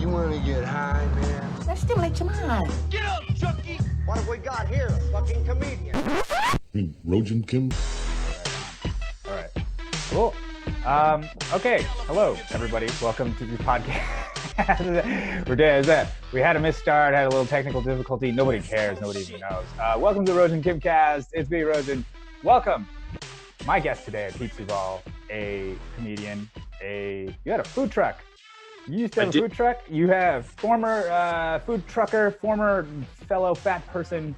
You want to get high, man? Let's stimulate your mind. Get up, Chucky! What have we got here? A fucking comedian. Rojan Kim. All right. Cool. Okay. Hello, everybody. Welcome to the podcast. We had a misstart, had a little technical difficulty. Nobody cares. Nobody even knows. Welcome to the Rojan Kim cast. It's me, Rojan. Welcome. My guest today, Pete Souvall, a comedian. You had a food truck. You used to have a food truck. You have former food trucker, former fellow fat person,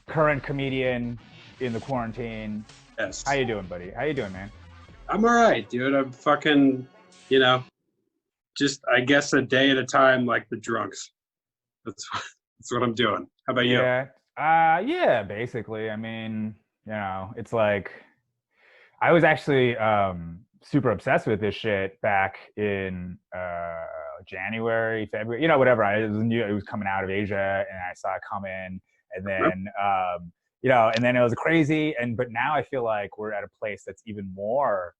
current comedian in the quarantine. Yes. How you doing, buddy? How you doing, man? I'm all right, dude. I'm fucking, just, I guess, a day at a time like the drunks. That's what I'm doing. How about you? Yeah, basically. I mean, it's like, I was actually super obsessed with this shit back in January, February, whatever. I knew it was coming out of Asia and I saw it come in, and then, and then it was crazy. But now I feel like we're at a place that's even more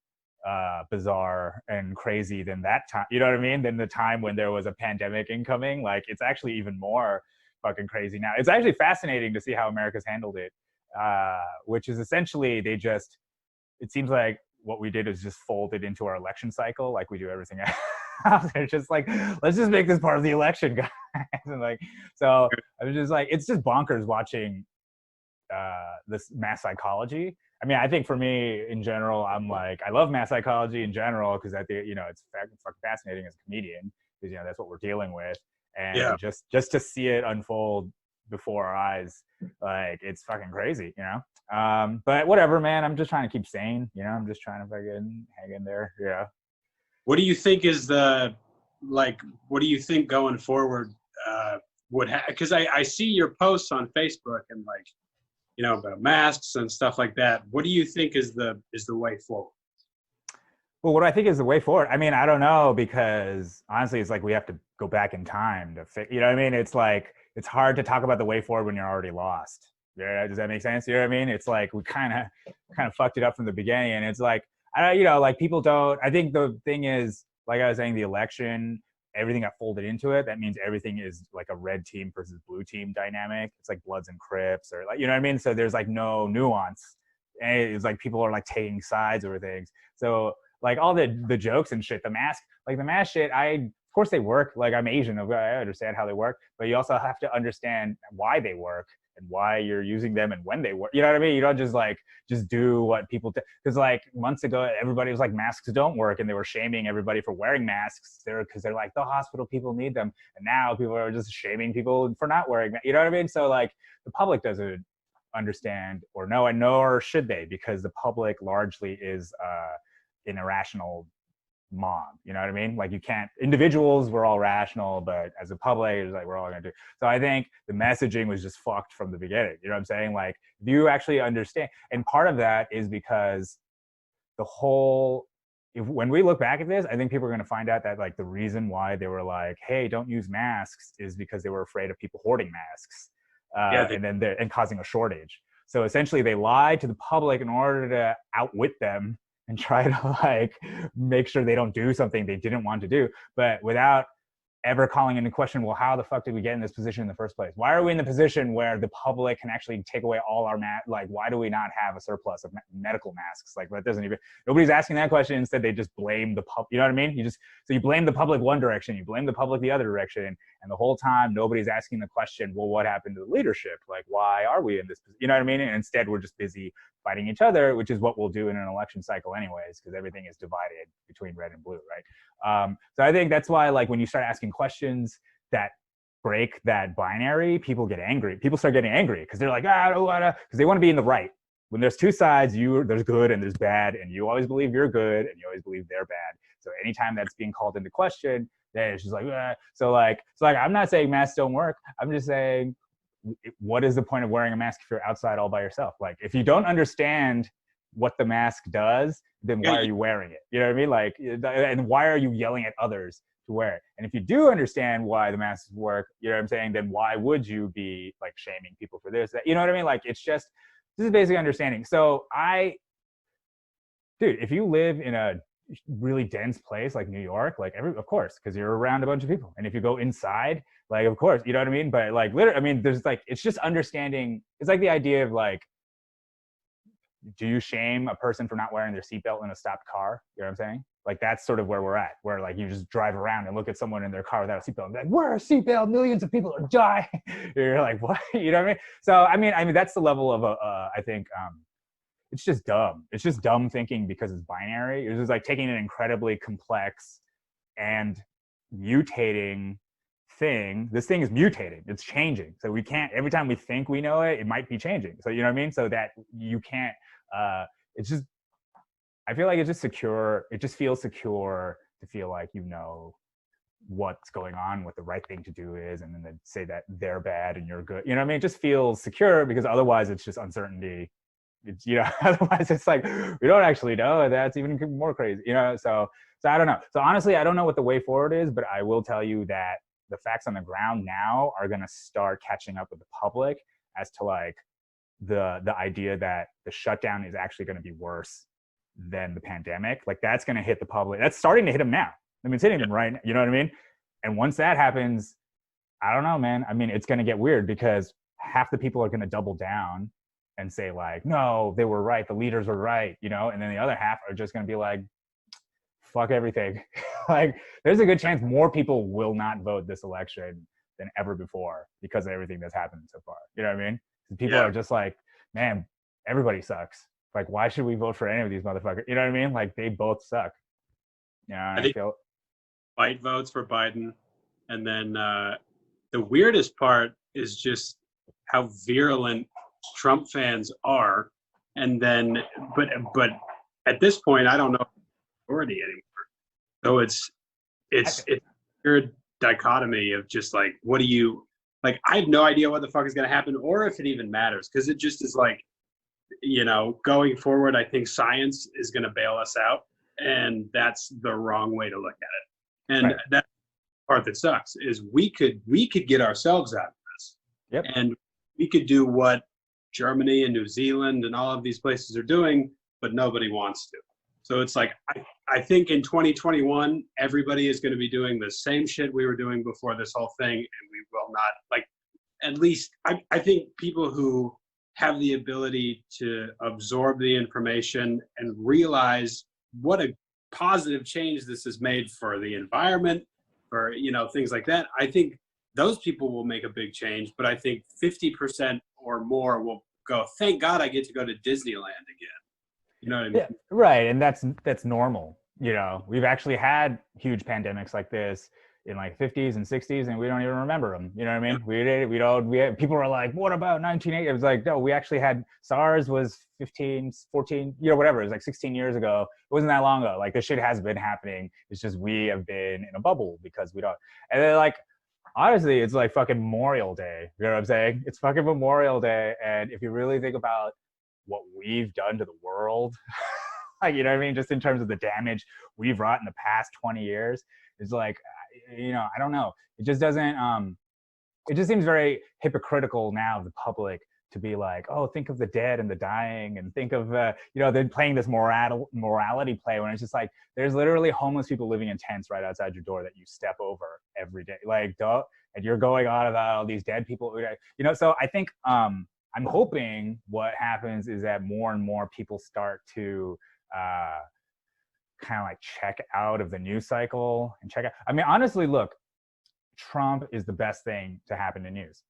bizarre and crazy than that time. You know what I mean? Than the time when there was a pandemic incoming. Like, it's actually even more fucking crazy now. It's actually fascinating to see how America's handled it, which is essentially it seems like what we did is just fold it into our election cycle, like we do everything else. It's just like, let's just make this part of the election, guys. And so I was just like, it's just bonkers watching this mass psychology. I mean, I think for me in general, I'm like, I love mass psychology in general because I think, it's fucking fascinating as a comedian because, that's what we're dealing with. And just to see it unfold before our eyes, like, it's fucking crazy, but whatever, man. I'm just trying to keep sane, I'm just trying to fucking hang in there. Yeah. What do you think is what do you think going forward because I see your posts on Facebook and about masks and stuff like that. What do you think is the way forward? Well, what do I think is the way forward? I mean, I don't know, because honestly, it's like we have to go back in time to fix. You know what I mean? It's like, it's hard to talk about the way forward when you're already lost. Yeah, does that make sense? You know what I mean? It's like we kind of fucked it up from the beginning, and it's like, people don't. I think the thing is, like I was saying, the election, everything got folded into it. That means everything is like a red team versus blue team dynamic. It's like Bloods and Crips, or like, you know what I mean? So there's like no nuance, and it's like people are like taking sides over things. So like all the jokes and shit, the mask shit, of course they work. Like, I'm Asian, I understand how they work, but you also have to understand why they work and why you're using them and when they work. You know what I mean? You don't just do what people do. Because like months ago, everybody was like, masks don't work, and they were shaming everybody for wearing masks because they're like, the hospital people need them. And now people are just shaming people for not wearing them. You know what I mean? So like, the public doesn't understand or know, and nor should they, because the public largely is an irrational mob. You know what I mean? Like, you can't, individuals, we're all rational, but as a public, it's like, we're all gonna do. So I think the messaging was just fucked from the beginning. You know what I'm saying? Like, if you actually understand, and part of that is because when we look back at this, I think people are going to find out that like the reason why they were like, hey, don't use masks, is because they were afraid of people hoarding masks and causing a shortage. So essentially they lied to the public in order to outwit them and try to like make sure they don't do something they didn't want to do, but without ever calling into question, well, how the fuck did we get in this position in the first place? Why are we in the position where the public can actually take away all our like, why do we not have a surplus of medical masks? Like, that doesn't even, nobody's asking that question. Instead, they just blame the public. You know what I mean? So you blame the public one direction, you blame the public the other direction, and the whole time nobody's asking the question, well, what happened to the leadership? Like, why are we in this position? You know what I mean? And instead, we're just busy fighting each other, which is what we'll do in an election cycle anyways, because everything is divided between red and blue, right? So I think that's why, like, when you start asking questions that break that binary, people get angry. People start getting angry because they're like, because they want to be in the right. When there's two sides, there's good and there's bad, and you always believe you're good and you always believe they're bad. So anytime that's being called into question, then it's just like, so I'm not saying masks don't work. I'm just saying, what is the point of wearing a mask if you're outside all by yourself? Like, if you don't understand what the mask does, then why are you wearing it? You know what I mean? Like, and why are you yelling at others to wear it? And if you do understand why the masks work, you know what I'm saying, then why would you be like shaming people for this? You know what I mean? Like, it's just, this is basic understanding. So dude, if you live in really dense place like New York, like of course, because you're around a bunch of people. And if you go inside, like, of course, you know what I mean? But like, literally, I mean, there's like, it's just understanding. It's like the idea of like, do you shame a person for not wearing their seatbelt in a stopped car? You know what I'm saying? Like, that's sort of where we're at, where like you just drive around and look at someone in their car without a seatbelt and be like, wear a seatbelt, millions of people are dying. You're like, what? You know what I mean? So, I mean, that's the level of, I think, it's just dumb. It's just dumb thinking because it's binary. It's just like taking an incredibly complex and mutating thing. This thing is mutating. It's changing. So we can't, every time we think we know it, it might be changing. So, you know what I mean? So that you can't, it's just, I feel like it's just secure. It just feels secure to feel like you know what's going on, what the right thing to do is, and then they say that they're bad and you're good. You know what I mean? It just feels secure because otherwise it's just uncertainty. It's, you know, otherwise it's like we don't actually know, and that's even more crazy, you know. So I don't know. So honestly, I don't know what the way forward is, but I will tell you that the facts on the ground now are going to start catching up with the public as to like the idea that the shutdown is actually going to be worse than the pandemic. Like, that's going to hit the public. That's starting to hit them now. I mean, it's hitting them right now, you know what I mean? And once that happens, I don't know, man. I mean, it's going to get weird because half the people are going to double down and say like, no, they were right, the leaders were right, you know, and then the other half are just going to be like, fuck everything. Like, there's a good chance more people will not vote this election than ever before because of everything that's happened so far. You know what I mean? People are just like, man, everybody sucks. Like, why should we vote for any of these motherfuckers? You know what I mean? Like, they both suck. You know, I think white votes for Biden, and then the weirdest part is just how virulent Trump fans are, and then but at this point I don't know authority anymore. So it's a weird dichotomy of just like, what do you like? I have no idea what the fuck is going to happen or if it even matters, because it just is like, you know, going forward, I think science is going to bail us out, and that's the wrong way to look at it. And that part that sucks is we could get ourselves out of this. Yep. And we could do what Germany and New Zealand and all of these places are doing, but nobody wants to. So it's like, I think in 2021, everybody is going to be doing the same shit we were doing before this whole thing, and we will not, like, at least I think people who have the ability to absorb the information and realize what a positive change this has made for the environment, for, you know, things like that. I think those people will make a big change, but I think 50% or more will go, thank God I get to go to Disneyland again. You know what I mean? Yeah, right. And that's normal. You know, we've actually had huge pandemics like this in like 50s and 60s, and we don't even remember them. You know what I mean? We had, people were like, what about 1980? It was like, no, we actually had, SARS was 15, 14, you know, whatever. It was like 16 years ago. It wasn't that long ago. Like, this shit has been happening. It's just we have been in a bubble because we don't. And then, like, honestly, it's like fucking Memorial Day. You know what I'm saying? It's fucking Memorial Day. And if you really think about what we've done to the world, like, you know what I mean? Just in terms of the damage we've wrought in the past 20 years, it's like, you know, I don't know. It just doesn't, it just seems very hypocritical now of the public to be like, oh, think of the dead and the dying, and think of, you know, they're playing this morality play when it's just like, there's literally homeless people living in tents right outside your door that you step over every day. Like, duh, and you're going on about all these dead people, you know? So I think, I'm hoping what happens is that more and more people start to kind of like check out of the news cycle and check out. I mean, honestly, look, Trump is the best thing to happen to news.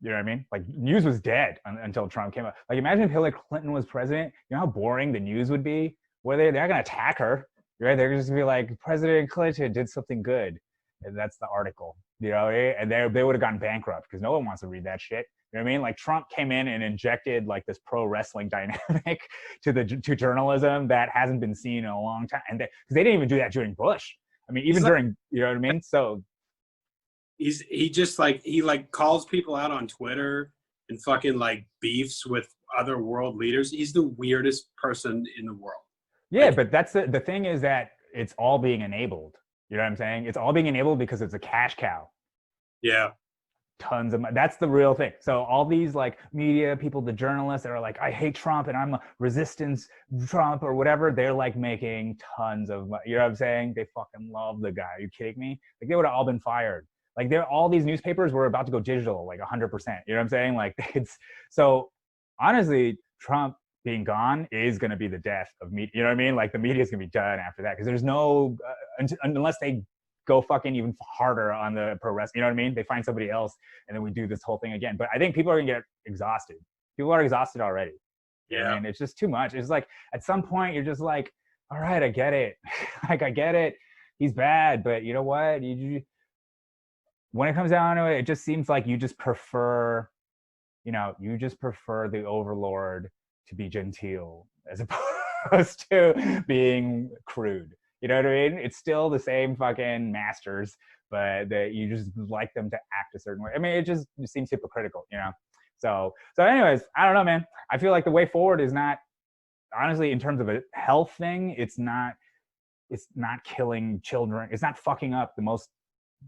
You know what I mean? Like, news was dead until Trump came up. Like, imagine if Hillary Clinton was president. You know how boring the news would be? Where they're not going to attack her, right? They're just going to be like, President Clinton did something good. And that's the article, you know? And they would have gone bankrupt because no one wants to read that shit. You know what I mean? Like, Trump came in and injected like this pro wrestling dynamic to journalism that hasn't been seen in a long time. And because they didn't even do that during Bush. I mean, even during, you know what I mean? So he just like, he like calls people out on Twitter and fucking like beefs with other world leaders. He's the weirdest person in the world. Yeah, like, but that's the thing is that it's all being enabled. You know what I'm saying? It's all being enabled because it's a cash cow. Yeah. tons of money. That's the real thing. So all these like media people, the journalists that are like, I hate Trump and I'm a resistance Trump or whatever, they're like making tons of money. You know what I'm saying? They fucking love the guy. Are you kidding me? Like they would have all been fired. Like they're all these newspapers were about to go digital, like 100%. You know what I'm saying? Like it's so honestly, Trump being gone is going to be the death of media. You know what I mean? Like the media is going to be done after that because there's no unless they go fucking even harder on the pro wrestling. You know what I mean? They find somebody else, and then we do this whole thing again. But I think people are gonna get exhausted. People are exhausted already. Yeah. I mean, it's just too much. It's like at some point you're just like, all right, I get it. Like I get it. He's bad, but you know what? When it comes down to it, it just seems like you just prefer, the overlord to be genteel as opposed to being crude. You know what I mean? It's still the same fucking masters, but that you just like them to act a certain way. I mean, it seems hypocritical, you know? So anyways, I don't know, man. I feel like the way forward is not, honestly, in terms of a health thing, it's not killing children. It's not fucking up the most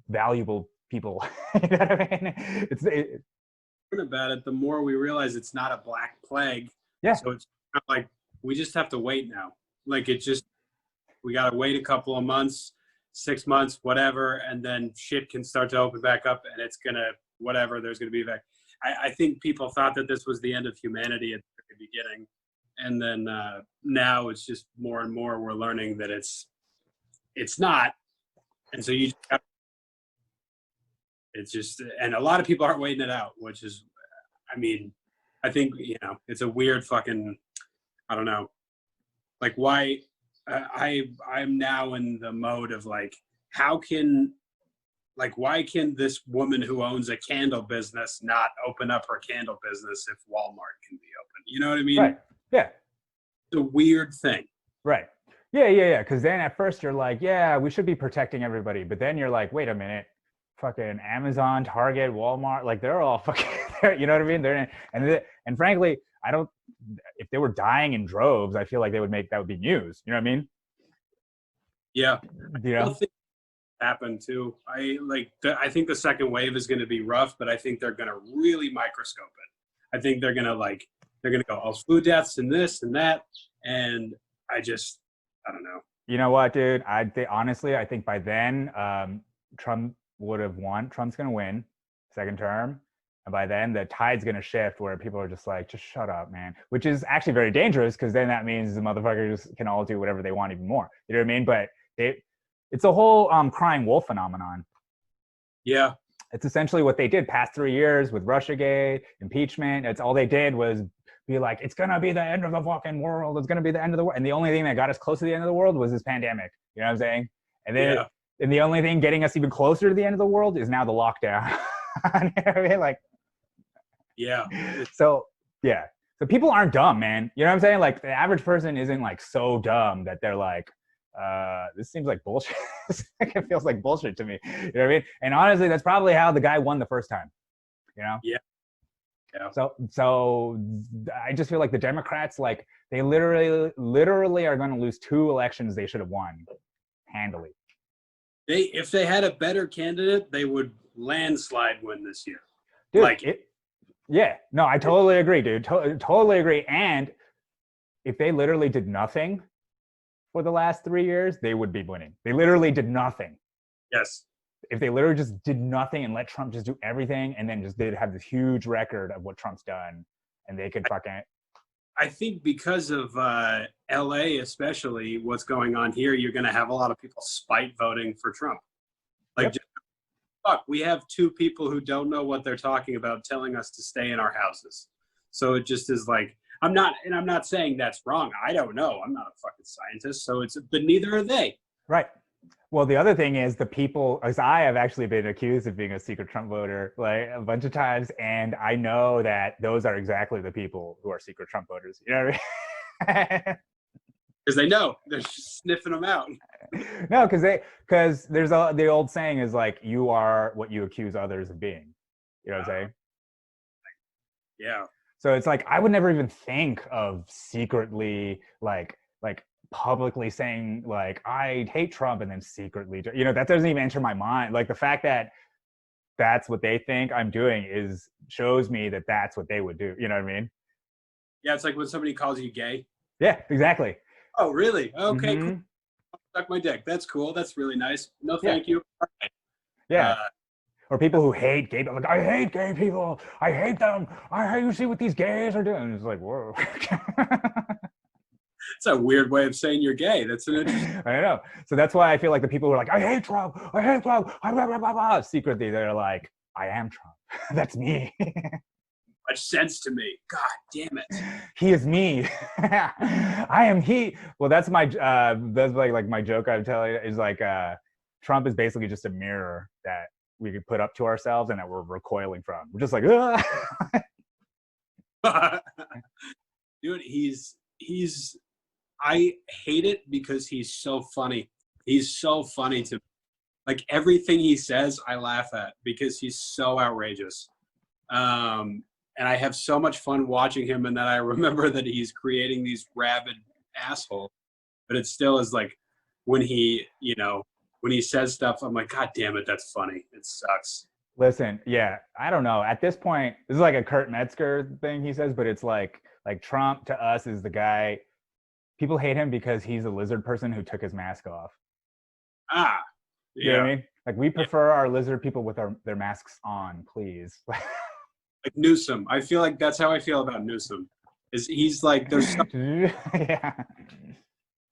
valuable people. You know what I mean? About it, the more we realize it's not a black plague. Yeah. So it's like, we just have to wait now. Like we got to wait a couple of months, 6 months, whatever, and then shit can start to open back up and it's going to, whatever, there's going to be back. I think people thought that this was the end of humanity at the beginning. And then now it's just more and more we're learning that it's not. And so it's just, and a lot of people aren't waiting it out, which is, I mean, I think, it's a weird fucking, I don't know, like why, I'm now in the mode of like, why can this woman who owns a candle business not open up her candle business if Walmart can be open? You know what I mean? Right. Yeah. It's a weird thing. Right. Yeah. Because then at first you're like, yeah, we should be protecting everybody. But then you're like, wait a minute, fucking Amazon, Target, Walmart, like they're all fucking, you know what I mean? And frankly, if they were dying in droves, I feel like that would be news. You know what I mean? Yeah. You know? Happen too. I think the second wave is going to be rough, but I think they're going to really microscope it. I think they're going to go, oh, food deaths and this and that. And I don't know. You know what, dude? Honestly, I think by then, Trump would have won. Trump's going to win second term. And by then, the tide's going to shift where people are just like, just shut up, man. Which is actually very dangerous because then that means the motherfuckers can all do whatever they want even more. You know what I mean? But it's a whole crying wolf phenomenon. Yeah. It's essentially what they did past 3 years with Russiagate, impeachment. It's all they did was be like, it's going to be the end of the fucking world. It's going to be the end of the world. And the only thing that got us close to the end of the world was this pandemic. You know what I'm saying? And then, and the only thing getting us even closer to the end of the world is now the lockdown. You know what I mean? Like, yeah. So, yeah. So people aren't dumb, man. You know what I'm saying? Like the average person isn't like so dumb that they're like, this seems like bullshit. It feels like bullshit to me. You know what I mean? And honestly, that's probably how the guy won the first time. You know? Yeah. Yeah. So I just feel like the Democrats, like they literally are going to lose 2 elections they should have won handily. If they had a better candidate, they would landslide win this year. Dude, yeah, no, I totally agree, dude. Totally agree. And if they literally did nothing for the last 3 years, they would be winning. They literally did nothing. Yes. If they literally just did nothing and let Trump just do everything and then just did have this huge record of what Trump's done and they could fucking... I think because of LA especially, what's going on here, you're going to have a lot of people spite voting for Trump. Like, just, fuck, we have 2 people who don't know what they're talking about telling us to stay in our houses. So it just is like, I'm not saying that's wrong. I don't know. I'm not a fucking scientist. So but neither are they. Right. Well, the other thing is the people, as I have actually been accused of being a secret Trump voter like a bunch of times, and I know that those are exactly the people who are secret Trump voters. You know what I mean? Because they know they're just sniffing them out. No, because there's the old saying is like, you are what you accuse others of being. You know what I'm saying? Yeah. So it's like I would never even think of secretly like publicly saying like I hate Trump and then secretly, that doesn't even enter my mind. Like the fact that that's what they think I'm doing is shows me that that's what they would do. You know what I mean? Yeah, it's like when somebody calls you gay. Yeah, exactly. Oh, really? Okay, cool. Mhm. Suck my dick. That's cool. That's really nice. No, Yeah. thank you. Yeah. Or people who hate gay people, like, I hate gay people. I hate them. I hate you see what these gays are doing. It's like, whoa. It's a weird way of saying you're gay. That's an interesting. I know. So that's why I feel like the people who are like, I hate Trump. I hate Trump. Blah, blah, blah, blah. Secretly, they're like, I am Trump. That's me. Much sense to me. God damn it. He is me. I am he. Well, that's like my joke I'm telling you is like Trump is basically just a mirror that we could put up to ourselves and that we're recoiling from. We're just like, Dude, I hate it because he's so funny. He's so funny to me. Like everything he says, I laugh at because he's so outrageous. And I have so much fun watching him, and then I remember that he's creating these rabid assholes. But it still is like when he says stuff, I'm like, God damn it, that's funny. It sucks. Listen, yeah, I don't know. At this point, this is like a Kurt Metzger thing he says, but it's like Trump to us is the guy. People hate him because he's a lizard person who took his mask off. Ah, You know what I mean? Like we prefer our lizard people with their masks on, please. like Newsom. I feel like that's how I feel about Newsom. Is he's like there's something, Yeah.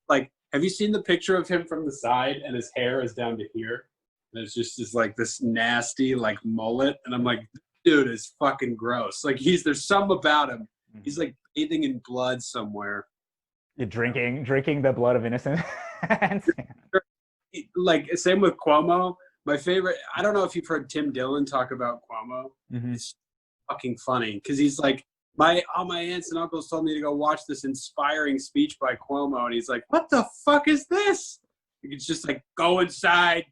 like have you seen the picture of him from the side and his hair is down to here? And it's just this nasty like mullet, and I'm like, dude is fucking gross. Like there's something about him. He's like bathing in blood somewhere. You're drinking the blood of innocence. Like same with Cuomo. My favorite. I don't know if you've heard Tim Dillon talk about Cuomo. Mm-hmm. It's fucking funny because he's like, all my aunts and uncles told me to go watch this inspiring speech by Cuomo, and he's like, what the fuck is this? It's just like, go inside,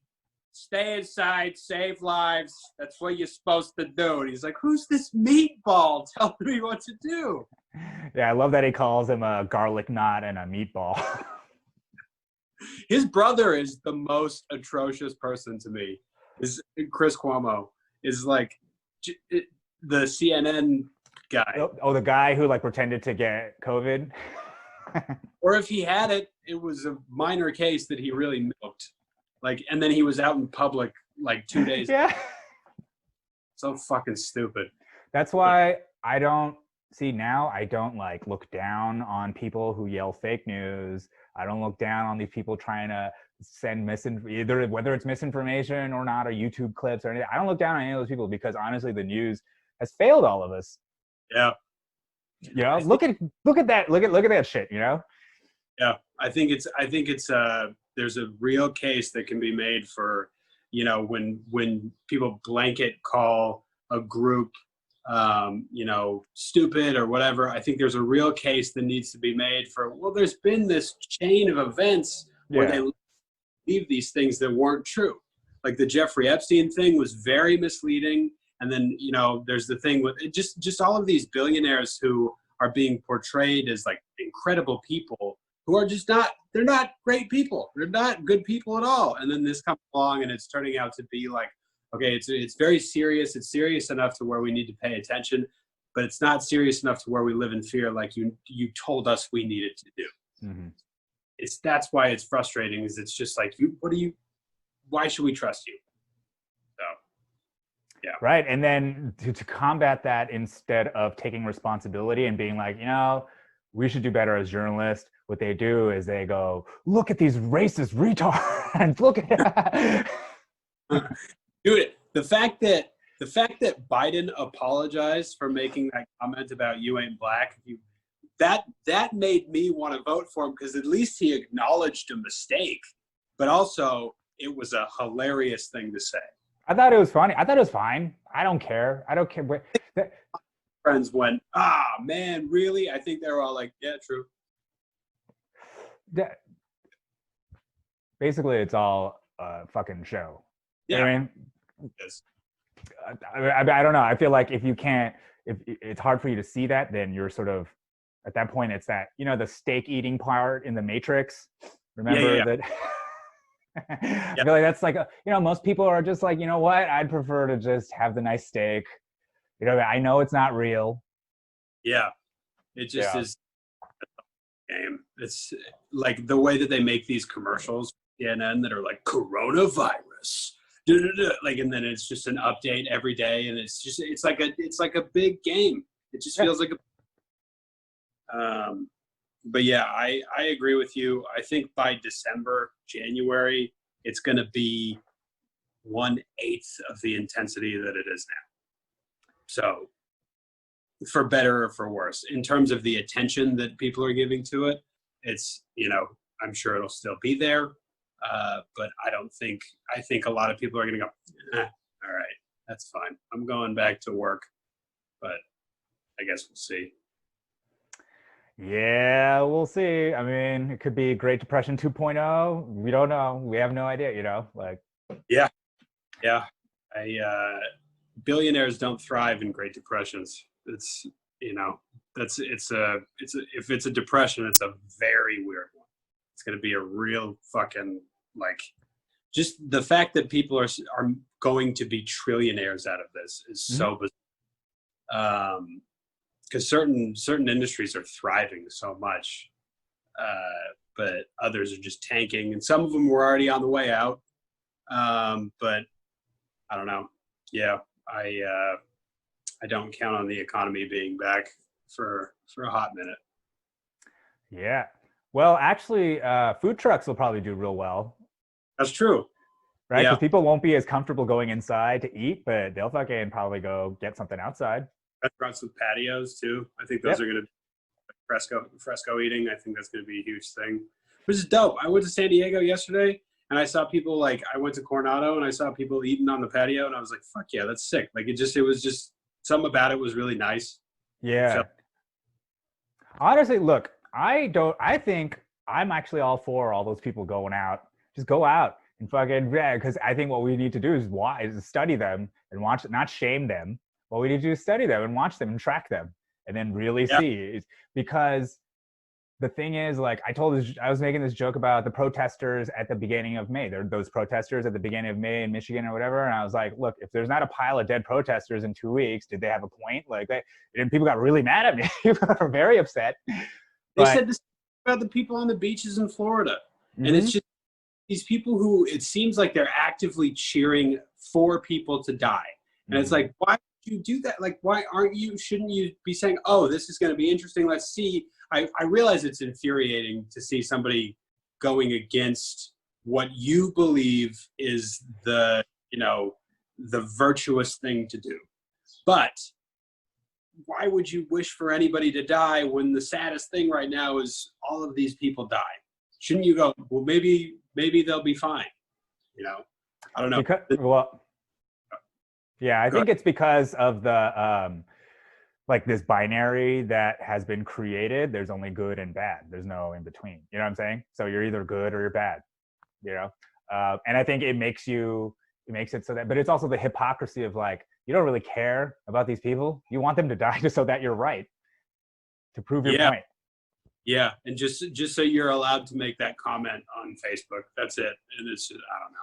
stay inside, save lives. That's what you're supposed to do. And he's like, who's this meatball telling me what to do? Yeah, I love that he calls him a garlic knot and a meatball. His brother is the most atrocious person to me. Is Chris Cuomo is like the CNN guy. Oh, the guy who like pretended to get COVID. Or if he had it, it was a minor case that he really milked. Like, and then he was out in public like 2 days. Yeah. So fucking stupid. That's why I don't like look down on people who yell fake news. I don't look down on these people trying to send either whether it's misinformation or not, or YouTube clips or anything. I don't look down on any of those people because honestly, the news has failed all of us. Yeah. You know, look at that. Look at that shit. You know. Yeah, I think it's there's a real case that can be made for, you know, when people blanket call a group stupid or whatever. I think there's a real case that needs to be made for, well, there's been this chain of events where they believe these things that weren't true. Like the Jeffrey Epstein thing was very misleading. And then, you know, there's the thing with just all of these billionaires who are being portrayed as like incredible people who are just they're not great people. They're not good people at all. And then this comes along and it's turning out to be like, okay, it's very serious. It's serious enough to where we need to pay attention, but it's not serious enough to where we live in fear like you told us we needed to do. Mm-hmm. That's why it's frustrating, is it's just like, why should we trust you? So, yeah. Right. And then to combat that, instead of taking responsibility and being like, you know, we should do better as journalists, what they do is they go, look at these racist retards. Look at Dude, the fact that Biden apologized for making that comment about you ain't black, that made me want to vote for him, because at least he acknowledged a mistake, but also it was a hilarious thing to say. I thought it was funny. I thought it was fine. I don't care. Friends went, man, really? I think they were all like, yeah, true. Basically, it's all a fucking show. Yeah. You know what I mean? Yes. I don't know. I feel like if it's hard for you to see that, then you're sort of, at that point, it's that, you know, the steak eating part in the Matrix. Remember that? I feel like that's like, most people are just like, you know what? I'd prefer to just have the nice steak. I know it's not real. Yeah. It just Yeah. is a game. It's like the way that they make these commercials, CNN, that are like coronavirus. Like, and then it's just an update every day, and it's like a big game. It just feels like a but yeah, I agree with you. I think by December, January, it's going to be 1/8 of the intensity that it is now. So, for better or for worse, in terms of the attention that people are giving to it, it's, I'm sure it'll still be there. But I think a lot of people are going to go, all right, that's fine. I'm going back to work, but I guess we'll see. Yeah, we'll see. I mean, it could be Great Depression 2.0. We don't know. We have no idea, like. Yeah. Billionaires don't thrive in Great Depressions. It's, if it's a depression, it's a very weird one. It's going to be a real fucking, like, just the fact that people are going to be trillionaires out of this is so bizarre. Because certain industries are thriving so much, but others are just tanking, and some of them were already on the way out. But I don't know. Yeah, I don't count on the economy being back for a hot minute. Yeah. Well, actually, food trucks will probably do real well. That's true. Right? Because people won't be as comfortable going inside to eat, but they'll fucking probably go get something outside. Restaurants with patios too. I think those are going to be fresco eating. I think that's going to be a huge thing, which is dope. I went to San Diego yesterday, and I saw people, I went to Coronado, and I saw people eating on the patio, and I was like, fuck yeah, that's sick. Like, it was just something about it was really nice. Yeah. Honestly, look, I think I'm actually all for all those people going out. Just go out and fucking, because I think what we need to do is study them and watch, not shame them. What we need to do is study them and watch them and track them and then really see. Because the thing is, like, I was making this joke about the protesters at the beginning of May. There are those protesters at the beginning of May in Michigan or whatever. And I was like, look, if there's not a pile of dead protesters in 2 weeks, did they have a point? And people got really mad at me. People were very upset. They said this about the people on the beaches in Florida. And it's just these people who, it seems like they're actively cheering for people to die. And it's like, why would you do that? Like, why shouldn't you be saying, oh, this is going to be interesting. Let's see. I realize it's infuriating to see somebody going against what you believe is the virtuous thing to do. But why would you wish for anybody to die when the saddest thing right now is all of these people die? Shouldn't you go, well, maybe they'll be fine? I don't know. I think it's because of the this binary that has been created. There's only good and bad. There's no in between. You know what I'm saying? So you're either good or you're bad. And I think it makes it so that, but it's also the hypocrisy of you don't really care about these people. You want them to die just so that you're right, to prove your point. Yeah, and just so you're allowed to make that comment on Facebook. That's it. And it's just, I don't know.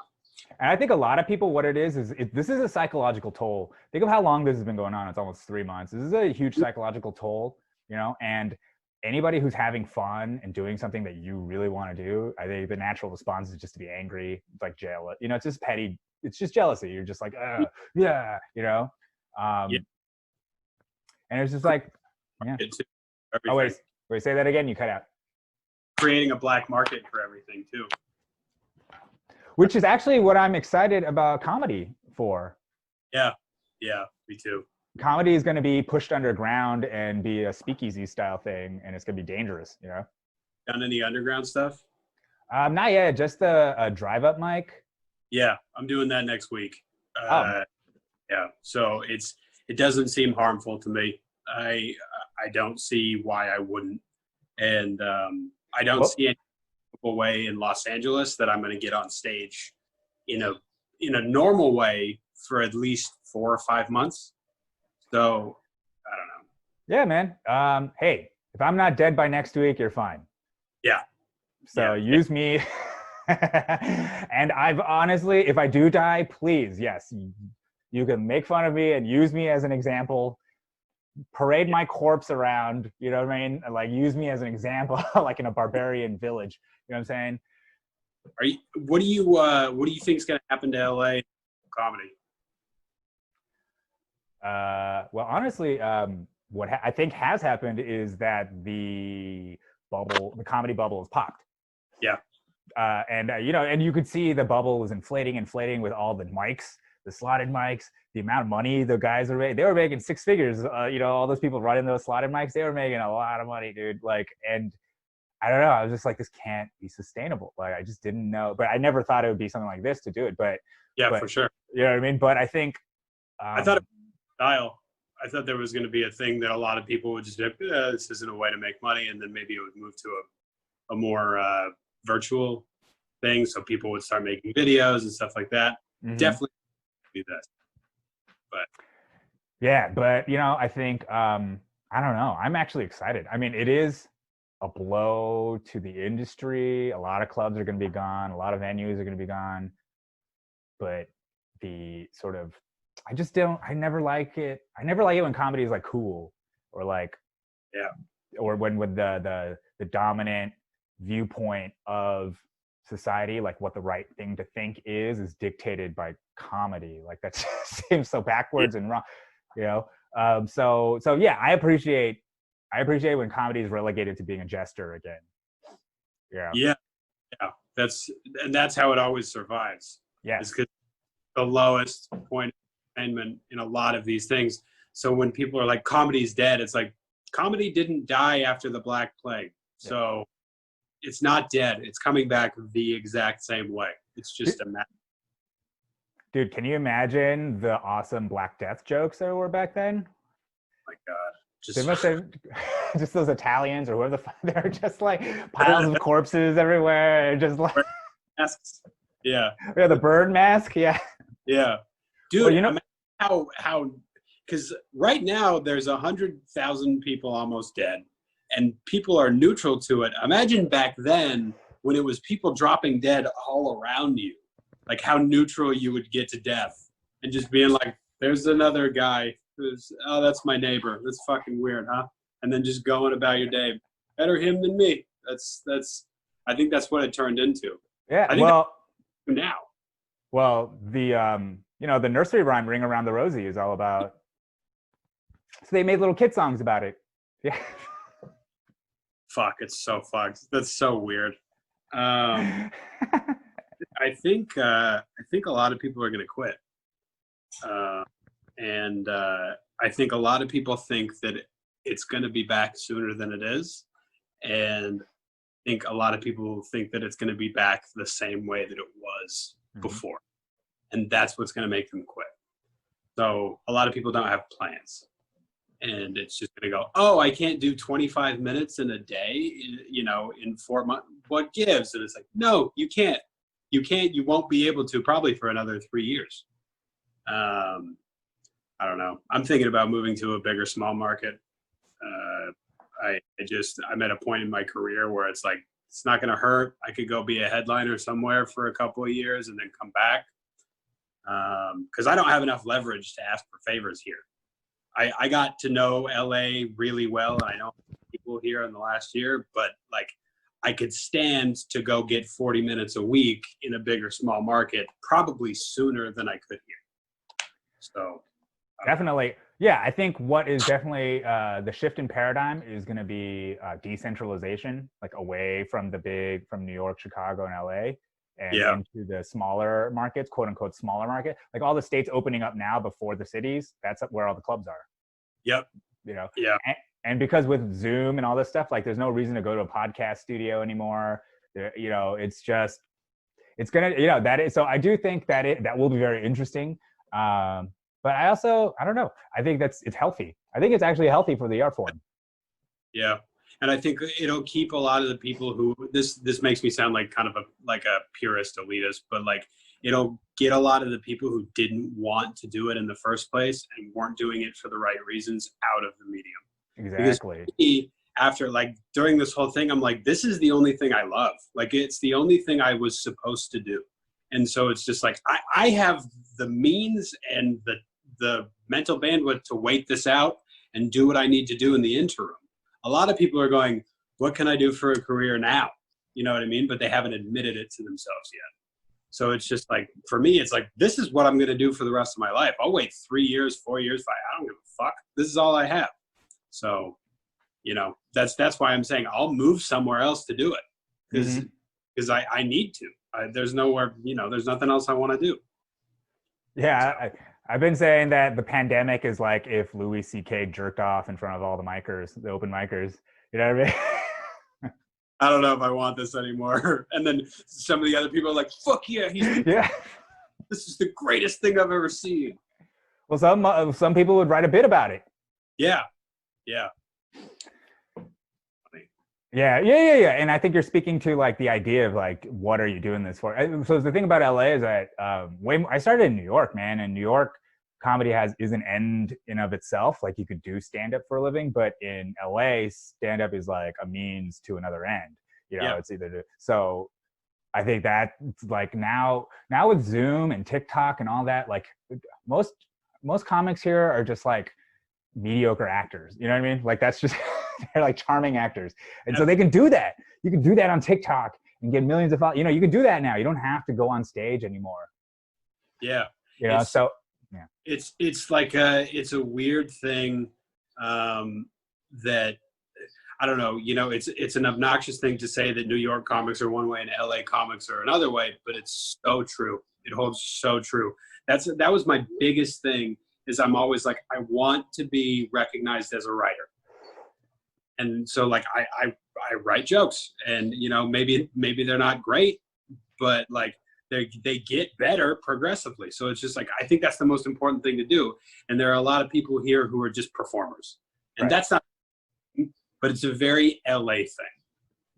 And I think a lot of people, what it is this is a psychological toll. Think of how long this has been going on. It's almost 3 months. This is a huge psychological toll, and anybody who's having fun and doing something that you really want to do, I think the natural response is just to be angry, like jealous. It's just petty. It's just jealousy. You're just like, and it's just like, Oh, wait, say that again. You cut out. Creating a black market for everything too. Which is actually what I'm excited about comedy for. Yeah, me too. Comedy is going to be pushed underground and be a speakeasy style thing, and it's going to be dangerous, Done any underground stuff? Not yet, just a drive-up mic. Yeah, I'm doing that next week. Yeah, so it doesn't seem harmful to me. I don't see why I wouldn't, and I don't see any way in Los Angeles that I'm going to get on stage in a normal way for at least 4 or 5 months. So I don't know. Yeah, man. Hey, if I'm not dead by next week, you're fine. Yeah. So use me. And I've honestly, if I do die, please, yes, you can make fun of me and use me as an example. Parade my corpse around, you know what I mean? Like use me as an example, like in a barbarian village. You know what I'm saying? What do you think is going to happen to LA comedy? Well, honestly, what I think has happened is that the comedy bubble has popped. Yeah. And and you could see the bubble was inflating with all the mics, the slotted mics, the amount of money the guys are making. They were making six figures. All those people running those slotted mics, they were making a lot of money, dude. Like, and I don't know. I was just like, this can't be sustainable. Like, I just didn't know, but I never thought it would be something like this to do it. But For sure. You know what I mean? But I think I thought it was style. I thought there was going to be a thing that a lot of people would just be like, this isn't a way to make money, and then maybe it would move to a more virtual thing, so people would start making videos and stuff like that. Mm-hmm. Definitely do this. But yeah, but I think I don't know. I'm actually excited. I mean, it is a blow to the industry. A lot of clubs are going to be gone. A lot of venues are going to be gone. But the sort of, I never like it. I never like it when comedy is like cool or like, or when with the dominant viewpoint of society, like what the right thing to think is dictated by comedy. Like that seems so backwards and wrong, So yeah, I appreciate when comedy is relegated to being a jester again. Yeah. That's how it always survives. Yeah. It's because the lowest point of entertainment in a lot of these things. So when people are like, comedy's dead, it's like, comedy didn't die after the Black Plague. So it's not dead. It's coming back the exact same way. It's just a matter. Dude, can you imagine the awesome Black Death jokes there were back then? Oh my God. They must have just those Italians or whoever the fuck, they're just like piles of corpses everywhere. Just like masks. Yeah. Yeah, the bird mask. Yeah. Yeah. Dude, well, how because right now there's 100,000 people almost dead and people are neutral to it. Imagine back then when it was people dropping dead all around you, like how neutral you would get to death and just being like, there's another guy who's, oh, that's my neighbor. That's fucking weird, huh? And then just going about your day. Better him than me. I think that's what it turned into. Yeah. Now. Well, the nursery rhyme "Ring Around the Rosie" is all about. So they made little kid songs about it. Yeah. Fuck, it's so fucked. That's so weird. I think a lot of people are gonna quit, and I think a lot of people think that it's gonna be back sooner than it is, and I think a lot of people think that it's gonna be back the same way that it was before, and that's what's gonna make them quit. So a lot of people don't have plans. And it's just going to go, oh, I can't do 25 minutes in a day, in 4 months. What gives? And it's like, no, you can't. You can't. You won't be able to probably for another 3 years. I don't know. I'm thinking about moving to a bigger small market. I'm at a point in my career where it's like, it's not going to hurt. I could go be a headliner somewhere for a couple of years and then come back. Because I don't have enough leverage to ask for favors here. I got to know LA really well, and I know people here in the last year, but like I could stand to go get 40 minutes a week in a bigger small market probably sooner than I could here. So definitely. Yeah, I think what is definitely the shift in paradigm is going to be decentralization, like away from from New York, Chicago, and LA, and into the smaller markets, quote unquote smaller market. Like all the states opening up now before the cities, that's where all the clubs are. Yep. Yeah. And because with Zoom and all this stuff, like there's no reason to go to a podcast studio anymore. It's gonna, that is, so I do think that will be very interesting. But I don't know. I think it's healthy. I think it's actually healthy for the art form. Yeah. And I think it'll keep a lot of the people who this makes me sound like kind of a purist elitist, but like it'll get a lot of the people who didn't want to do it in the first place and weren't doing it for the right reasons out of the medium. Exactly. Because after, like, during this whole thing, I'm like, this is the only thing I love. Like, it's the only thing I was supposed to do. And so it's just like, I have the means and the mental bandwidth to wait this out and do what I need to do in the interim. A lot of people are going, what can I do for a career now? You know what I mean? But they haven't admitted it to themselves yet. So it's just like, for me, it's like, this is what I'm going to do for the rest of my life. I'll wait 3 years, 4 years, 5. I don't give a fuck. This is all I have. So, you know, that's why I'm saying I'll move somewhere else to do it, because I need to. There's nowhere, you know, there's nothing else I want to do. Yeah, I've been saying that the pandemic is like if Louis C.K. jerked off in front of all the micers, the open micers. You know what I mean? I don't know if I want this anymore. And then some of the other people are like, fuck yeah, yeah. This is the greatest thing I've ever seen. Well, some people would write a bit about it. Yeah. Yeah. And I think you're speaking to like the idea of like, what are you doing this for? So the thing about LA is that I started in New York, man, and New York comedy is an end in of itself. Like you could do stand up for a living, but in LA, stand up is like a means to another end. You know, it's either so. I think that like now with Zoom and TikTok and all that, like most comics here are just like mediocre actors. You know what I mean? Like that's just they're like charming actors, and so they can do that. You can do that on TikTok and get millions of followers. You know, you can do that now. You don't have to go on stage anymore. Yeah. You know, so yeah. It's like it's a weird thing that I don't know. You know, it's an obnoxious thing to say that New York comics are one way and LA comics are another way, but it's so true. It holds so true. That was my biggest thing. Is I'm always like, I want to be recognized as a writer. And so like I write jokes, and you know, maybe they're not great, but like they get better progressively. So it's just like, I think that's the most important thing to do. And there are a lot of people here who are just performers, and that's not, but it's a very LA thing.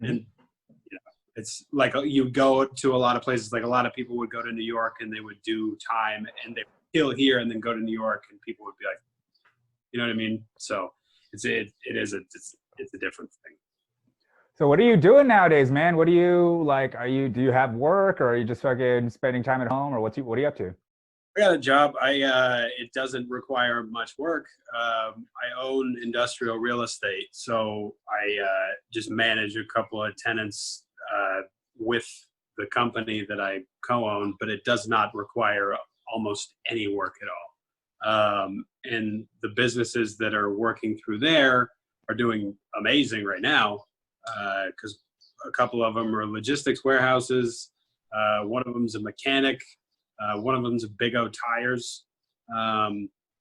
And you know, it's like you go to a lot of places, like a lot of people would go to New York and they would do time and they kill here and then go to New York, and people would be like, you know what I mean? So it's a different thing. So what are you doing nowadays, man? What do you like? Do you have work, or are you just fucking spending time at home, or what are you up to? I got a job. It doesn't require much work. I own industrial real estate, so I just manage a couple of tenants with the company that I co-own, but it does not require almost any work at all. And the businesses that are working through there are doing amazing right now, because a couple of them are logistics warehouses. One of them's a mechanic. One of them's a Big O Tires.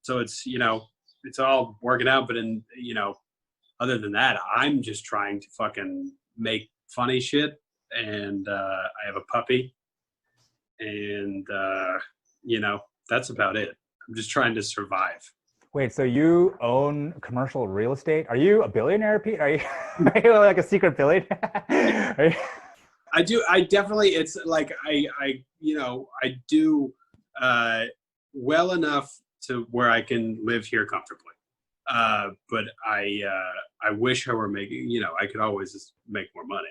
So it's, you know, it's all working out. But you know, other than that, I'm just trying to fucking make funny shit. And I have a puppy. And, you know, that's about it. I'm just trying to survive. Wait, so you own commercial real estate? Are you a billionaire, Pete? Are you like a secret billionaire? I do. I definitely, it's like, I do well enough to where I can live here comfortably. But I wish I were making, you know, I could always just make more money.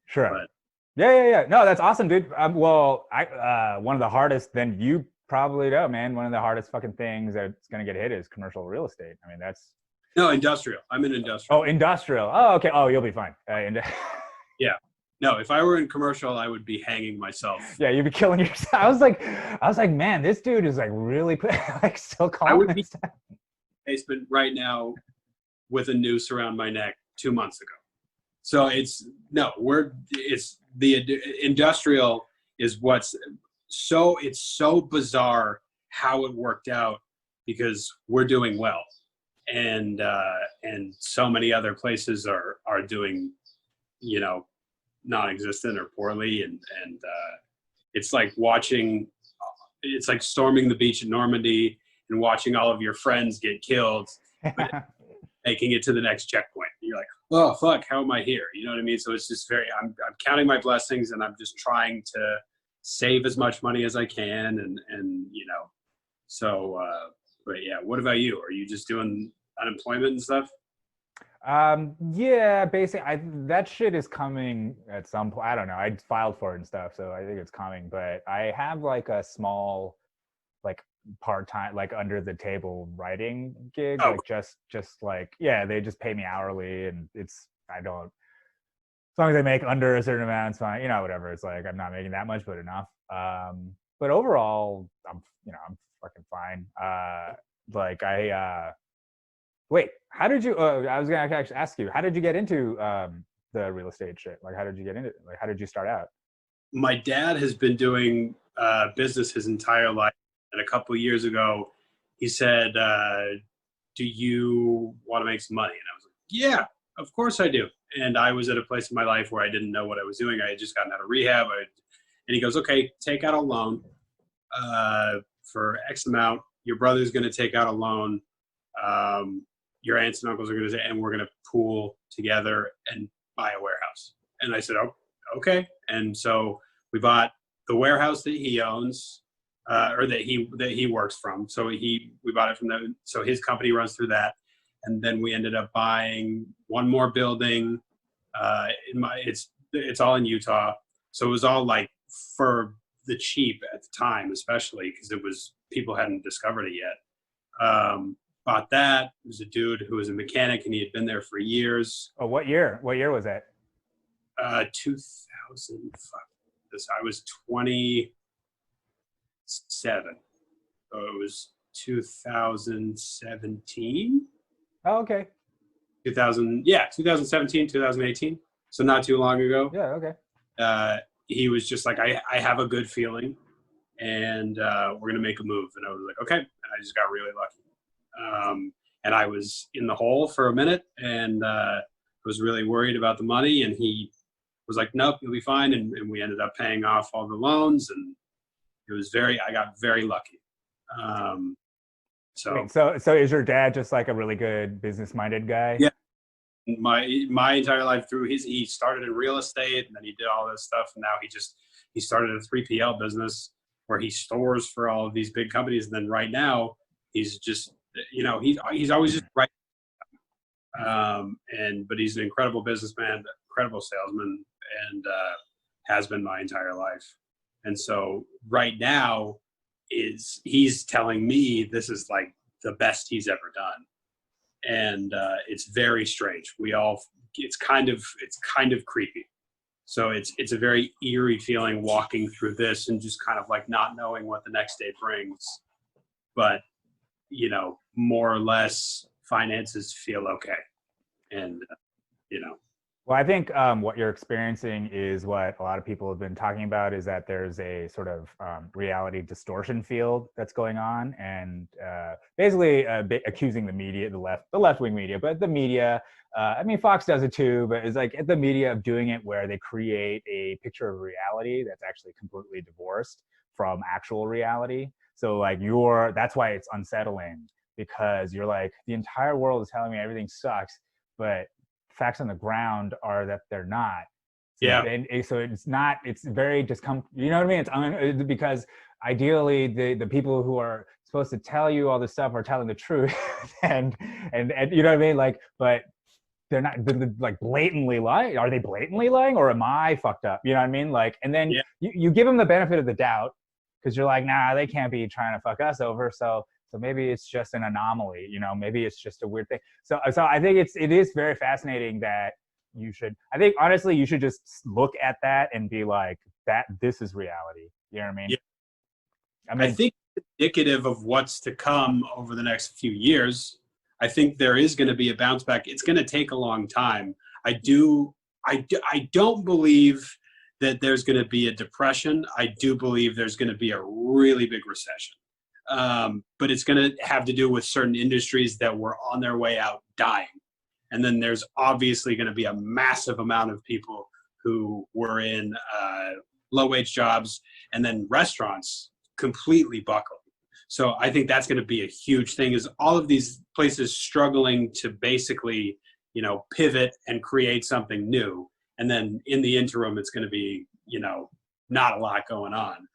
Sure. But, yeah. No, that's awesome, dude. Well, one of the hardest, then you probably know, man, one of the hardest fucking things that's going to get hit is commercial real estate. I mean, that's. No, industrial. I'm in industrial. Oh, industrial. Oh, okay. Oh, you'll be fine. Yeah. No, if I were in commercial, I would be hanging myself. Yeah, you'd be killing yourself. I was like, man, this dude is like really like still calling. I would be in the basement right now with a noose around my neck 2 months ago. So it's the industrial is it's so bizarre how it worked out, because we're doing well, and so many other places are doing, you know, non-existent or poorly, and it's like storming the beach in Normandy and watching all of your friends get killed, but making it to the next checkpoint. You're like, oh fuck, how am I here? You know what I mean? So it's just I'm counting my blessings, and I'm just trying to save as much money as I can, and you know, so but yeah. What about you? Are you just doing unemployment and stuff? Yeah, basically, that shit is coming at some point. I don't know. I filed for it and stuff, so I think it's coming. But I have like a small, like part-time, like under the table writing gig, Oh, like just like yeah, they just pay me hourly, and it's I don't as long as I make under a certain amount, it's fine. You know, whatever. It's like I'm not making that much, but enough. But overall, I'm fucking fine. Like wait, how did you? I was gonna actually ask you, how did you get into the real estate shit? Like, how did you get into it? Like, how did you start out? my dad has been doing business his entire life, and a couple of years ago, he said, "Do you want to make some money?" And I was like, "Yeah, of course I do." And I was at a place in my life where I didn't know what I was doing. I had just gotten out of rehab, and he goes, "Okay, take out a loan for X amount. Your brother's going to take out a loan. Your aunts and uncles are going to say, and we're going to pool together and buy a warehouse." And I said, "Oh, okay." And so we bought the warehouse that he owns, or that he works from. So we bought it from them. So his company runs through that, and then we ended up buying one more building. It's all in Utah, so it was all like for the cheap at the time, especially because it was people hadn't discovered it yet. Bought that. It was a dude who was a mechanic, and he had been there for years. Oh, what year? What year was that? 2000. Fuck this. I was 27. So it was 2017. Oh, okay. 2017, 2018. So not too long ago. Yeah, okay. He was just like, I have a good feeling, and we're gonna make a move. And I was like, okay. And I just got really lucky. And I was in the hole for a minute, and was really worried about the money. And he was like, "Nope, you'll be fine." And we ended up paying off all the loans, and I got very lucky. Wait, so is your dad just like a really good business-minded guy? Yeah. My entire life he started in real estate, and then he did all this stuff, and now he started a 3PL business where he stores for all of these big companies. And then right now he's just, he's always just right. But he's an incredible businessman, incredible salesman, and has been my entire life. And so right now he's telling me this is like the best he's ever done. And it's very strange. It's kind of creepy. So it's a very eerie feeling walking through this and just kind of like not knowing what the next day brings. But, more or less finances feel okay. And, Well, I think what you're experiencing is what a lot of people have been talking about, is that there's a sort of reality distortion field that's going on, and basically accusing the media, the left-wing media, but the media, I mean, Fox does it too, but it's like the media of doing it where they create a picture of reality that's actually completely divorced from actual reality. So like that's why it's unsettling, because you're like, the entire world is telling me everything sucks, but facts on the ground are that they're not. So yeah. So it's very you know what I mean? It's because ideally the people who are supposed to tell you all this stuff are telling the truth, and you know what I mean? Like, but they're not like blatantly lying. Are they blatantly lying, or am I fucked up? You know what I mean? Like, and then you give them the benefit of the doubt, because you're like, nah, they can't be trying to fuck us over. So maybe it's just an anomaly, maybe it's just a weird thing. So I think it is very fascinating that honestly, you should just look at that and be like, this is reality. You know what I mean? Yeah. I mean, I think it's indicative of what's to come over the next few years. I think there is going to be a bounce back. It's going to take a long time. I don't believe that there's going to be a depression. I do believe there's going to be a really big recession. But it's going to have to do with certain industries that were on their way out dying. And then there's obviously going to be a massive amount of people who were in low-wage jobs, and then restaurants completely buckling. So I think that's going to be a huge thing, is all of these places struggling to basically, pivot and create something new. And then in the interim, it's going to be, not a lot going on.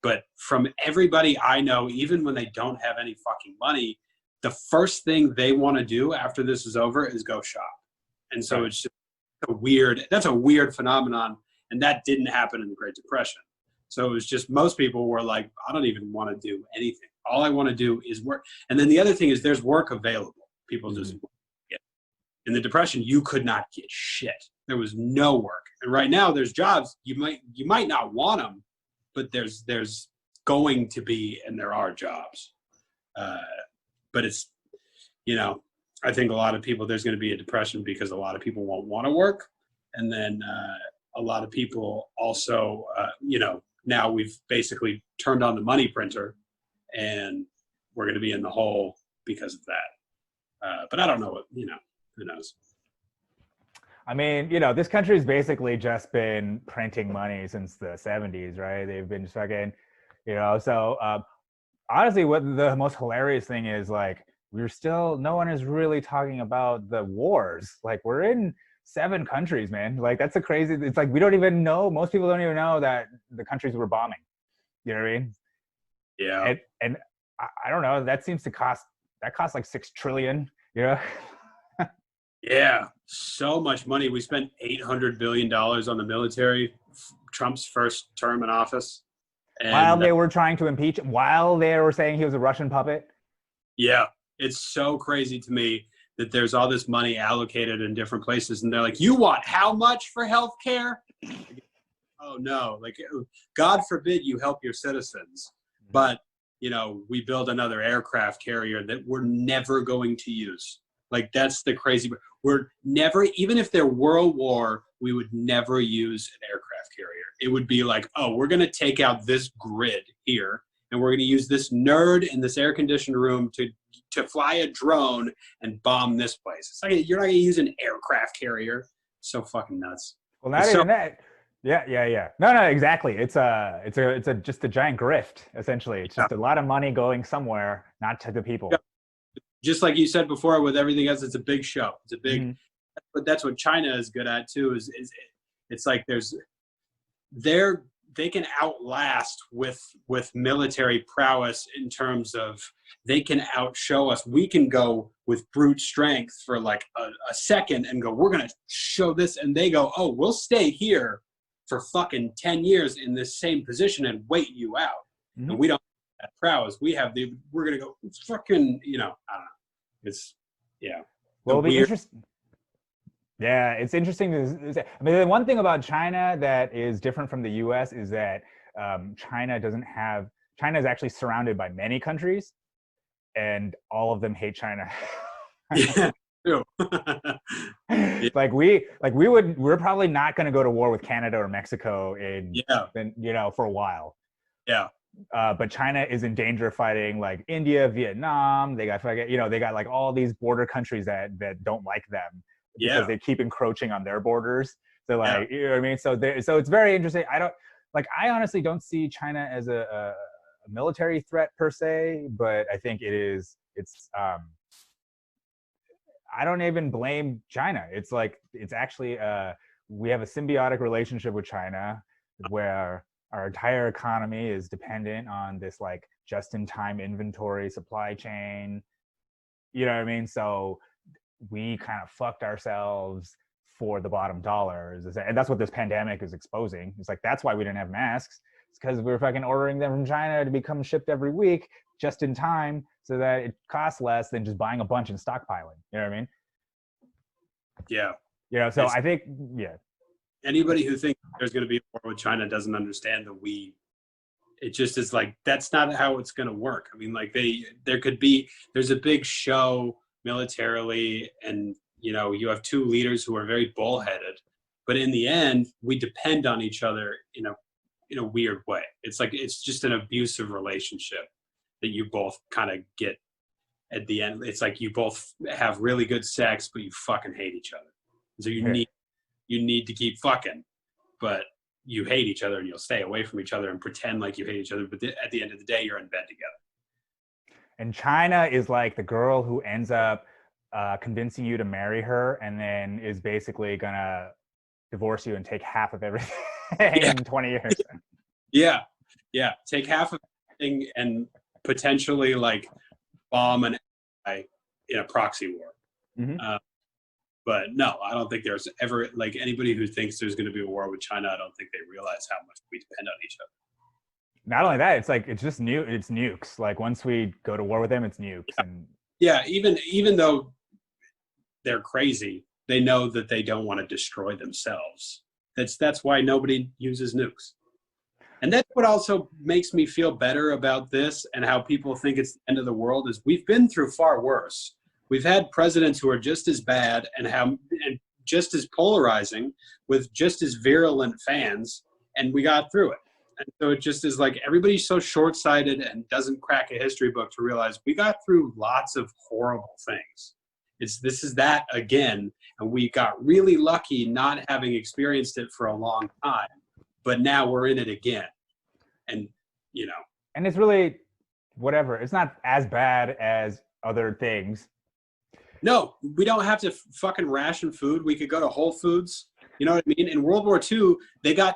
But from everybody I know, even when they don't have any fucking money, the first thing they want to do after this is over is go shop. And so it's just that's a weird phenomenon. And that didn't happen in the Great Depression. So it was just most people were like, I don't even want to do anything. All I want to do is work. And then the other thing is there's work available. People just get. In the Depression, you could not get shit. There was no work. And right now there's jobs. You might not want them, but there's going to be, and there are jobs. But it's, I think a lot of people, there's going to be a depression because a lot of people won't want to work. And then a lot of people also, now we've basically turned on the money printer and we're going to be in the hole because of that. But I don't know what, who knows? I mean, this country's basically just been printing money since the 70s, right? They've been just fucking, so honestly, what the most hilarious thing is, like, no one is really talking about the wars. Like, we're in 7 countries, man. Like, that's it's like, we don't even know, most people don't even know that the countries we're bombing. You know what I mean? Yeah. And I don't know, that costs like $6 trillion, Yeah, so much money. We spent $800 billion on the military, Trump's first term in office. And, while they were trying to impeach him, while they were saying he was a Russian puppet. Yeah, it's so crazy to me that there's all this money allocated in different places. And they're like, you want how much for health care? Oh, no. Like, God forbid you help your citizens. But, we build another aircraft carrier that we're never going to use. Like, that's the crazy. We're never, even if they're World War, we would never use an aircraft carrier. It would be like, oh, we're going to take out this grid here, and we're going to use this nerd in this air-conditioned room to fly a drone and bomb this place. It's like, you're not going to use an aircraft carrier. So fucking nuts. Well, not even that. Yeah. No, exactly. It's just a giant grift, essentially. It's just a lot of money going somewhere, not to the people. Yeah. Just like you said before, with everything else, it's a big show. It's a big, but that's what China is good at too. Is it's like they can outlast with military prowess in terms of they can outshow us. We can go with brute strength for like a second and go, we're gonna show this, and they go, oh, we'll stay here for fucking 10 years in this same position and wait you out. Mm-hmm. And we don't have that prowess. We're gonna go fucking, I don't know. It's Well, the interesting. Yeah, it's interesting. I mean, the one thing about China that is different from the U.S. is that China is actually surrounded by many countries, and all of them hate China. Yeah, true. We're probably not going to go to war with Canada or Mexico for a while. Yeah. But China is in danger of fighting like India, Vietnam. They got like all these border countries that don't like them because they keep encroaching on their borders. So like, you know what I mean? So it's very interesting. I honestly don't see China as a military threat per se, but I think it's I don't even blame China. It's actually we have a symbiotic relationship with China where our entire economy is dependent on this like just-in-time inventory supply chain. You know what I mean? So we kind of fucked ourselves for the bottom dollars. And that's what this pandemic is exposing. It's like, that's why we didn't have masks. It's because we were fucking ordering them from China to become shipped every week just in time so that it costs less than just buying a bunch and stockpiling. You know what I mean? Yeah. So I think, anybody who thinks there's going to be a war with China doesn't understand it just is like, that's not how it's going to work. I mean, like there's a big show militarily, and, you have two leaders who are very bullheaded, but in the end, we depend on each other in a weird way. It's like, it's just an abusive relationship that you both kind of get at the end. It's like you both have really good sex, but you fucking hate each other. So you need to keep fucking, but you hate each other and you'll stay away from each other and pretend like you hate each other. But at the end of the day, you're in bed together. And China is like the girl who ends up convincing you to marry her and then is basically going to divorce you and take half of everything in 20 years. Yeah. Take half of everything and potentially like bomb an ally in a proxy war. Mm-hmm. But no, I don't think there's ever like anybody who thinks there's going to be a war with China. I don't think they realize how much we depend on each other. Not only that, it's like it's just it's nukes. Like once we go to war with them, it's nukes. And yeah, even though they're crazy, they know that they don't want to destroy themselves. That's why nobody uses nukes. And that's what also makes me feel better about this and how people think it's the end of the world is we've been through far worse. We've had presidents who are just as bad and just as polarizing with just as virulent fans, and we got through it. And so it just is like everybody's so short-sighted and doesn't crack a history book to realize we got through lots of horrible things. This is that again, and we got really lucky not having experienced it for a long time, but now we're in it again. And, And it's really, whatever, it's not as bad as other things. No, we don't have to fucking ration food. We could go to Whole Foods. You know what I mean? In World War II, they got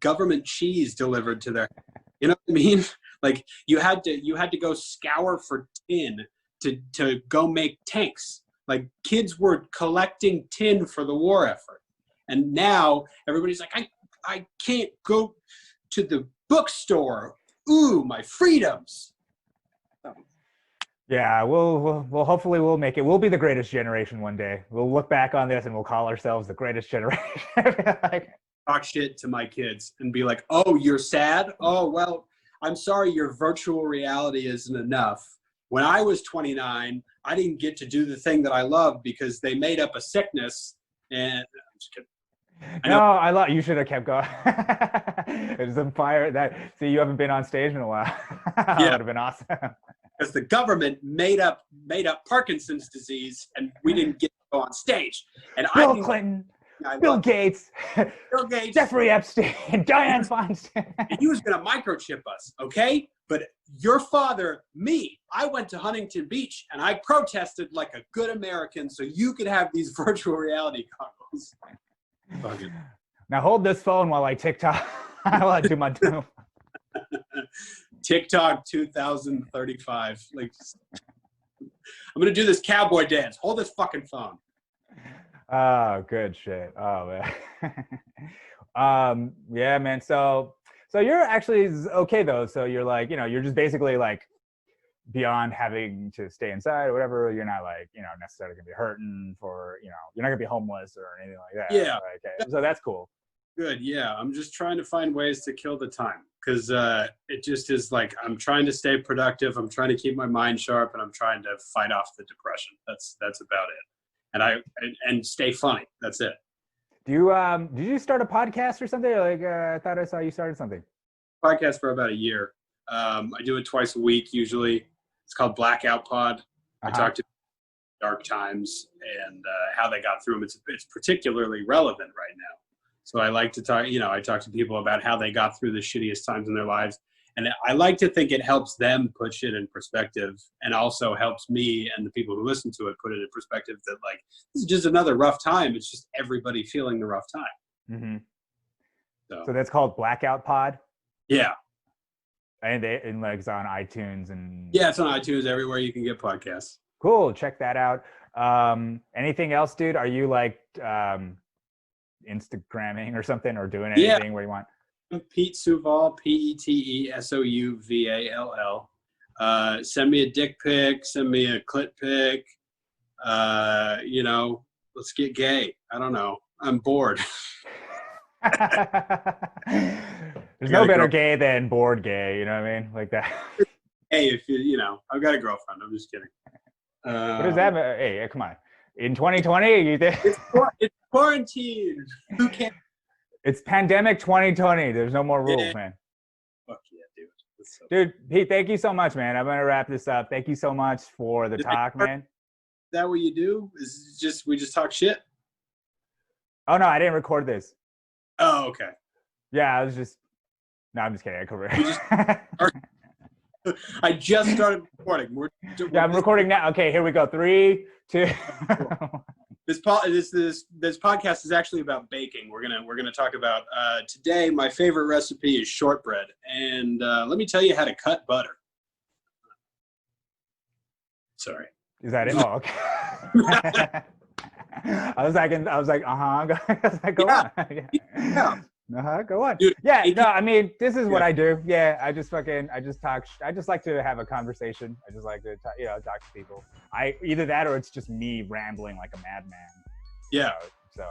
government cheese delivered to their, you know what I mean? Like you had to go scour for tin to go make tanks. Like kids were collecting tin for the war effort. And now everybody's like, I can't go to the bookstore. Ooh, my freedoms. Yeah, we'll hopefully we'll make it. We'll be the greatest generation one day. We'll look back on this and we'll call ourselves the greatest generation. Like, talk shit to my kids and be like, oh, you're sad? Oh, well, I'm sorry your virtual reality isn't enough. When I was 29, I didn't get to do the thing that I loved because they made up a sickness. And I'm just kidding. I love. You should have kept going. There's some fire that. See, you haven't been on stage in a while. That would have been awesome. Because the government made up Parkinson's disease, and we didn't get to go on stage. And Bill Clinton, Bill Gates, Jeffrey Epstein, Dianne Feinstein. And he was going to microchip us, okay? But your father, me, I went to Huntington Beach, and I protested like a good American so you could have these virtual reality goggles. Now hold this phone while I TikTok. While I do my doom. TikTok 2035. Like, I'm gonna do this cowboy dance. Hold this fucking phone. Oh, good shit. Oh man. Yeah, man. So you're actually okay though. So you're like, you're just basically like beyond having to stay inside or whatever. You're not like, necessarily gonna be hurting for, you're not gonna be homeless or anything like that. Yeah. Okay. So that's cool. Good. Yeah. I'm just trying to find ways to kill the time because it just is like I'm trying to stay productive. I'm trying to keep my mind sharp, and I'm trying to fight off the depression. That's about it. And stay funny. That's it. Did you start a podcast or something? Like I thought I saw you started something. Podcast for about a year. I do it twice a week usually. It's called Blackout Pod. I talk to dark times and how they got through them. It's particularly relevant right now. So I like to talk, I talk to people about how they got through the shittiest times in their lives. And I like to think it helps them put shit in perspective, and also helps me and the people who listen to it put it in perspective that like, this is just another rough time. It's just everybody feeling the rough time. Mm-hmm. So that's called Blackout Pod? Yeah. And it's on iTunes and... Yeah, it's on iTunes, everywhere you can get podcasts. Cool. Check that out. Anything else, dude? Are you like... Instagramming or something, or doing anything where you want? Pete Souvall, PeteSouvall. Send me a dick pic, send me a clit pic. Let's get gay. I don't know. I'm bored. There's no better gay than bored gay, you know what I mean? Like that. Hey, if I've got a girlfriend. I'm just kidding. What does that mean? Hey, come on. In 2020, you think? It's quarantine. Who can't? It's pandemic 2020. There's no more rules, man. Fuck yeah, dude. Dude, Pete, thank you so much, man. I'm gonna wrap this up. Thank you so much for the talk, man. Is that what you do? We just talk shit? Oh no, I didn't record this. Oh, okay. Yeah, I'm just kidding. I covered it. I just started recording. I'm recording now. Okay, here we go. 3, 2. This podcast is actually about baking. We're gonna talk about today. My favorite recipe is shortbread, and let me tell you how to cut butter. Sorry. Is that it? Oh, okay. I was like, go Yeah. on. Yeah. Go on. Dude, yeah, it- no, I mean, this is what Yeah. I do. Yeah, I just talk. I just like to have a conversation. I just like to, talk to people. Either that or it's just me rambling like a madman. Yeah. So.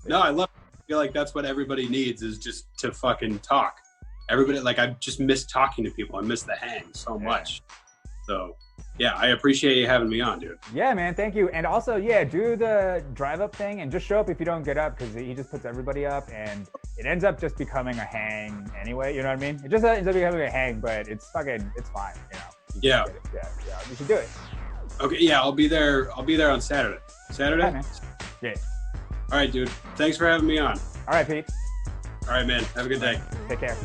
No, I feel like that's what everybody needs is just to fucking talk. Everybody, like, I just miss talking to people. I miss the hang so much. So, yeah, I appreciate you having me on, dude. Yeah, man, thank you. And also, yeah, do the drive up thing and just show up if you don't get up because he just puts everybody up and it ends up just becoming a hang anyway. You know what I mean? It just ends up becoming a hang, but it's fine. You know. Yeah. Yeah. You should do it. Okay. Yeah, I'll be there. I'll be there on Saturday. Saturday. All right, man. Yeah. All right, dude. Thanks for having me on. All right, Pete. All right, man. Have a good day. Take care.